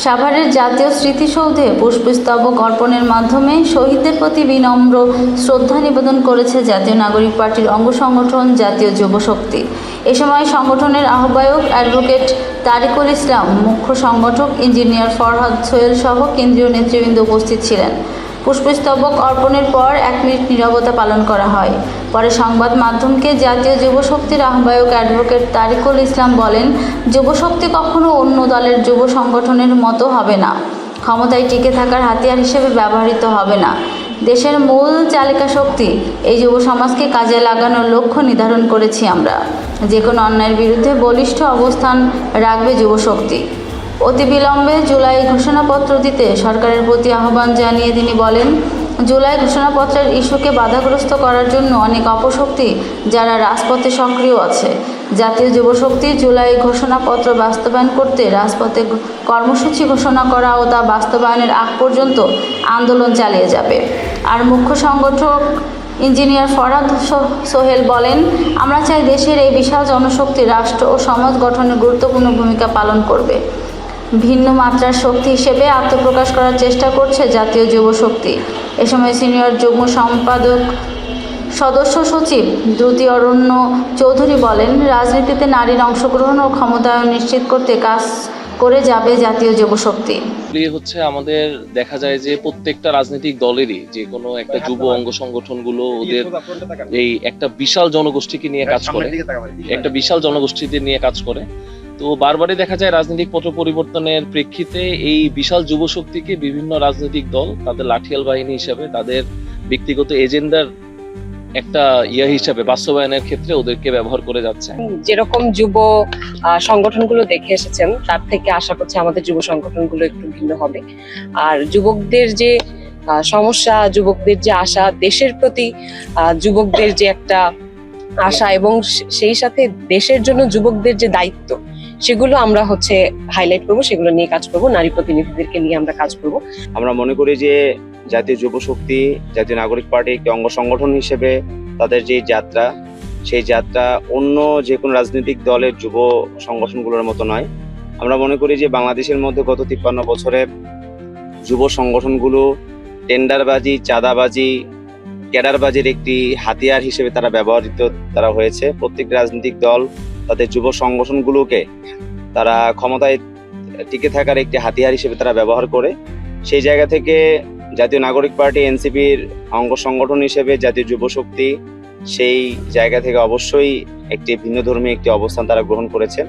সাভারের জাতীয় স্মৃতিসৌধে পুষ্পস্তবক অর্পণের মাধ্যমে শহীদদের প্রতি বিনম্র শ্রদ্ধা নিবেদন করেছে জাতীয় নাগরিক পার্টির অঙ্গ সংগঠন জাতীয় যুব শক্তি। এ সময় সংগঠনের আহ্বায়ক অ্যাডভোকেট তারিকুল ইসলাম, মুখ্য সংগঠক ইঞ্জিনিয়ার ফরহাদ সোহেল সহ কেন্দ্রীয় নেতৃবৃন্দ উপস্থিত ছিলেন। পুষ্পস্তবক অর্পণের পর 1 মিনিট নীরবতা পালন করা হয়। পরে সংবাদ মাধ্যমকে জাতীয় যুব শক্তির আহ্বায়ক অ্যাডভোকেট তারিকুল ইসলাম বলেন, যুব শক্তি কখনো অন্য দলের যুব সংগঠনের মতো হবে না, ক্ষমতায় টিকে থাকার হাতিয়ার হিসেবে ব্যবহৃত হবে না। দেশের মূল চালিকা শক্তি এই যুব সমাজকে কাজে লাগানোর লক্ষ্য নির্ধারণ করেছি আমরা। যে কোনো অন্যায়ের বিরুদ্ধে বলিষ্ঠ অবস্থান রাখবে যুব শক্তি। অতিবিলম্বে জুলাই ঘোষণাপত্র দিতে সরকারের প্রতি আহ্বান জানিয়ে তিনি বলেন, জুলাই ঘোষণাপত্রের ইস্যুকে বাধাগ্রস্ত করার জন্য অনেক অপশক্তি যারা রাজপথে সক্রিয় আছে। জাতীয় যুব শক্তি জুলাই ঘোষণাপত্র বাস্তবায়ন করতে রাজপথে কর্মসূচি ঘোষণা করা ও তা বাস্তবায়নের আগ পর্যন্ত আন্দোলন চালিয়ে যাবে। আর মুখ্য সংগঠক ইঞ্জিনিয়ার ফরহাদ সোহেল বলেন, আমরা চাই দেশের এই বিশাল জনশক্তি রাষ্ট্র ও সমাজ গঠনে গুরুত্বপূর্ণ ভূমিকা পালন করবে। ভিন্ন মাত্রার শক্তি হিসেবে আত্মপ্রকাশ করার চেষ্টা করছে জাতীয় যুব শক্তি। এ সময় সিনিয়র যুগ্ম সম্পাদক সদস্য সচিব দ্রুতি অরণ্য চৌধুরী বলেন, রাজনীতিতে নারীর অংশগ্রহণ ও ক্ষমতায়ন নিশ্চিত করতে কাজ করে যাবে জাতীয় যুব শক্তি। হচ্ছে আমাদের দেখা যায় যে প্রত্যেকটা রাজনৈতিক দলেরই যে কোনো একটা যুব অঙ্গ সংগঠনগুলো ওদের এই একটা বিশাল জনগোষ্ঠীকে নিয়ে কাজ করে, তো বারবারই দেখা যায় রাজনৈতিক পট পরিবর্তনের প্রেক্ষিতে এই বিশাল যুব শক্তিকে বিভিন্ন রাজনৈতিক দল তাদের লাঠিয়াল বাহিনী হিসাবে তাদের ব্যক্তিগত এজেন্ডার একটা হিসাবে বাস্তবায়নের ক্ষেত্রে ওদেরকে ব্যবহার করে যাচ্ছে। যেরকম যুব সংগঠনগুলো দেখে এসেছেন তার থেকে আশা করছি আমাদের যুব সংগঠনগুলো একটু ভিন্ন হবে। আর যুবকদের যে সমস্যা, যুবকদের যে আশা, দেশের প্রতি যুবকদের যে একটা আশা এবং সেই সাথে দেশের জন্য যুবকদের যে দায়িত্ব, সেগুলো আমরা হাইলাইট করবো, সেগুলো নিয়ে কাজ করবো, নারী প্রতিনিধিদেরকে নিয়ে আমরা কাজ করবো। আমরা মনে করি যে জাতীয় যুব শক্তি জাতীয় নাগরিক পার্টি একটি অঙ্গ সংগঠন হিসেবে তাদের যে যাত্রা, সেই যাত্রা অন্য যে কোনো রাজনৈতিক দলের যুব সংগঠনগুলোর মতো নয়। আমরা মনে করি যে বাংলাদেশের মধ্যে গত 53 বছরে যুব সংগঠনগুলো টেন্ডারবাজি, চাঁদাবাজি, ক্যাডারবাজির একটি হাতিয়ার হিসেবে তারা হয়েছে। প্রত্যেকটা রাজনৈতিক দল তাদের যুব সংগঠনগুলোকে তারা ক্ষমতায় টিকে থাকার একটি হাতিয়ার হিসেবে তারা ব্যবহার করে। সেই জায়গা থেকে জাতীয় নাগরিক পার্টি এনসিপির অঙ্গ সংগঠন হিসেবে জাতীয় যুব শক্তি সেই জায়গা থেকে অবশ্যই একটি ভিন্নধর্মী একটি অবস্থান তারা গ্রহণ করেছে।